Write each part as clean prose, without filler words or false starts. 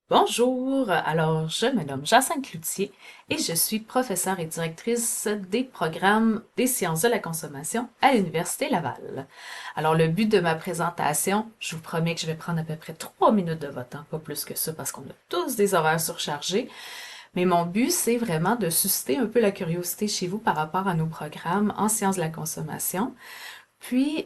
Bonjour, alors je me nomme Jacinthe Cloutier et je suis professeure et directrice des programmes des sciences de la consommation à l'Université Laval. Alors le but de ma présentation, je vous promets que je vais prendre à peu près 3 minutes de votre temps, pas plus que ça parce qu'on a tous des horaires surchargés, mais mon but c'est vraiment de susciter un peu la curiosité chez vous par rapport à nos programmes en sciences de la consommation, puis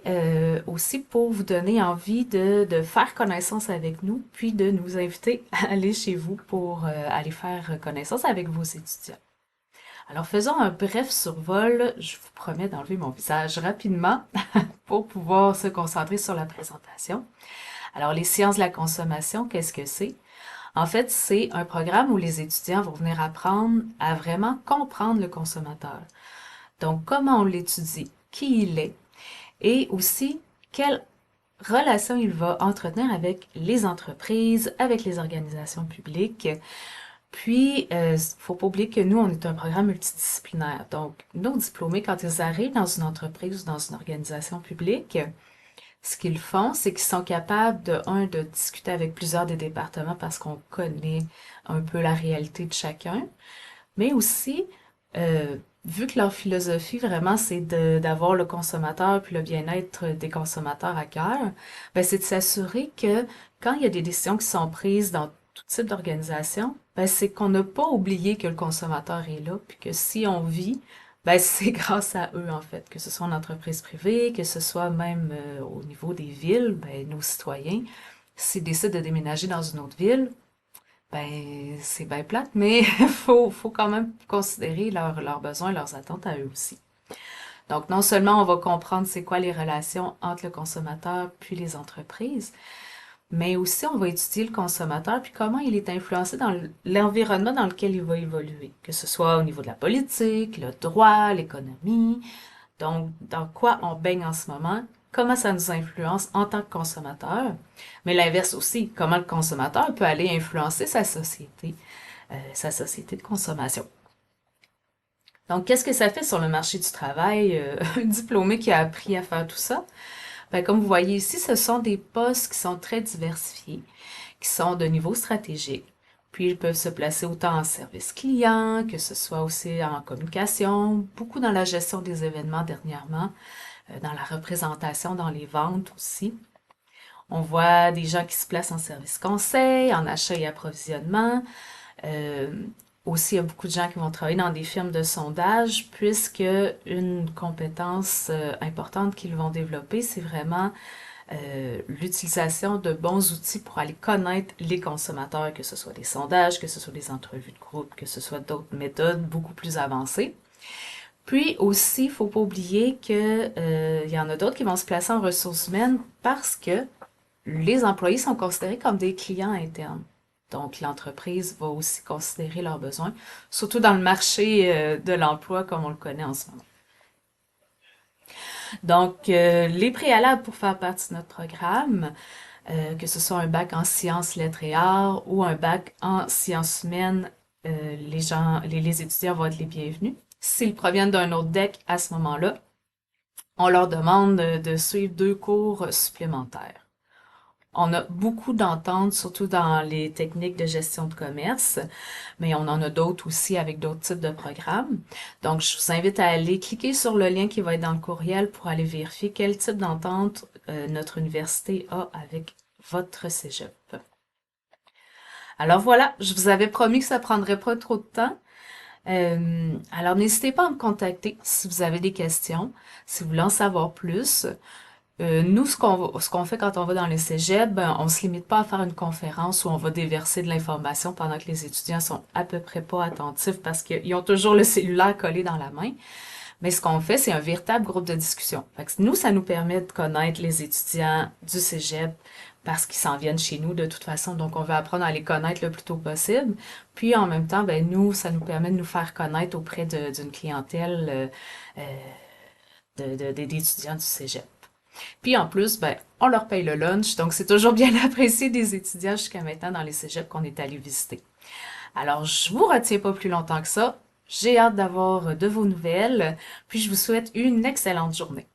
aussi pour vous donner envie de faire connaissance avec nous, puis de nous inviter à aller chez vous pour aller faire connaissance avec vos étudiants. Alors faisons un bref survol, je vous promets d'enlever mon visage rapidement pour pouvoir se concentrer sur la présentation. Alors les sciences de la consommation, qu'est-ce que c'est? En fait, c'est un programme où les étudiants vont venir apprendre à vraiment comprendre le consommateur. Donc comment on l'étudie, qui il est, et aussi quelle relation il va entretenir avec les entreprises, avec les organisations publiques. Puis, faut pas oublier que nous, on est un programme multidisciplinaire. Donc, nos diplômés, quand ils arrivent dans une entreprise ou dans une organisation publique, ce qu'ils font, c'est qu'ils sont capables de discuter avec plusieurs des départements parce qu'on connaît un peu la réalité de chacun, mais aussi, vu que leur philosophie vraiment c'est d'avoir le consommateur puis le bien-être des consommateurs à cœur, ben c'est de s'assurer que quand il y a des décisions qui sont prises dans tout type d'organisation, ben c'est qu'on n'a pas oublié que le consommateur est là, puis que si on vit, ben c'est grâce à eux en fait, que ce soit en entreprise privée, que ce soit même au niveau des villes, ben nos citoyens, s'ils décident de déménager dans une autre ville, ben, c'est bien plate, mais faut quand même considérer leurs besoins, leurs attentes à eux aussi. Donc, non seulement on va comprendre c'est quoi les relations entre le consommateur puis les entreprises, mais aussi on va étudier le consommateur puis comment il est influencé dans l'environnement dans lequel il va évoluer, que ce soit au niveau de la politique, le droit, l'économie, donc, dans quoi on baigne en ce moment, comment ça nous influence en tant que consommateur, mais l'inverse aussi, comment le consommateur peut aller influencer sa société de consommation. Donc, qu'est-ce que ça fait sur le marché du travail, un diplômé qui a appris à faire tout ça? Ben, comme vous voyez ici, ce sont des postes qui sont très diversifiés, qui sont de niveau stratégique. Puis, ils peuvent se placer autant en service client, que ce soit aussi en communication, beaucoup dans la gestion des événements dernièrement, dans la représentation, dans les ventes aussi. On voit des gens qui se placent en service conseil, en achat et approvisionnement. Euh, Aussi, il y a beaucoup de gens qui vont travailler dans des firmes de sondage, puisque une compétence importante qu'ils vont développer, c'est vraiment l'utilisation de bons outils pour aller connaître les consommateurs, que ce soit des sondages, que ce soit des entrevues de groupe, que ce soit d'autres méthodes beaucoup plus avancées. Puis aussi, il ne faut pas oublier que, il y en a d'autres qui vont se placer en ressources humaines parce que les employés sont considérés comme des clients internes. Donc, l'entreprise va aussi considérer leurs besoins, surtout dans le marché de l'emploi comme on le connaît en ce moment. Donc, les préalables pour faire partie de notre programme, que ce soit un bac en sciences, lettres et arts ou un bac en sciences humaines, les étudiants vont être les bienvenus. S'ils proviennent d'un autre DEC, à ce moment-là, on leur demande de suivre 2 cours supplémentaires. On a beaucoup d'ententes, surtout dans les techniques de gestion de commerce, mais on en a d'autres aussi avec d'autres types de programmes. Donc, je vous invite à aller cliquer sur le lien qui va être dans le courriel pour aller vérifier quel type d'entente notre université a avec votre cégep. Alors voilà, je vous avais promis que ça prendrait pas trop de temps. Alors n'hésitez pas à me contacter si vous avez des questions, si vous voulez en savoir plus. Nous, ce qu'on fait quand on va dans les cégeps, ben, on se limite pas à faire une conférence où on va déverser de l'information pendant que les étudiants sont à peu près pas attentifs parce qu'ils ont toujours le cellulaire collé dans la main. Mais ce qu'on fait, c'est un véritable groupe de discussion. Fait que nous, ça nous permet de connaître les étudiants du cégep parce qu'ils s'en viennent chez nous de toute façon. Donc, on veut apprendre à les connaître le plus tôt possible. Puis, en même temps, ben, nous, ça nous permet de nous faire connaître auprès d'une clientèle d'étudiants du cégep. Puis en plus, ben, on leur paye le lunch, donc c'est toujours bien apprécié des étudiants jusqu'à maintenant dans les cégeps qu'on est allé visiter. Alors, je vous retiens pas plus longtemps que ça. J'ai hâte d'avoir de vos nouvelles, puis je vous souhaite une excellente journée.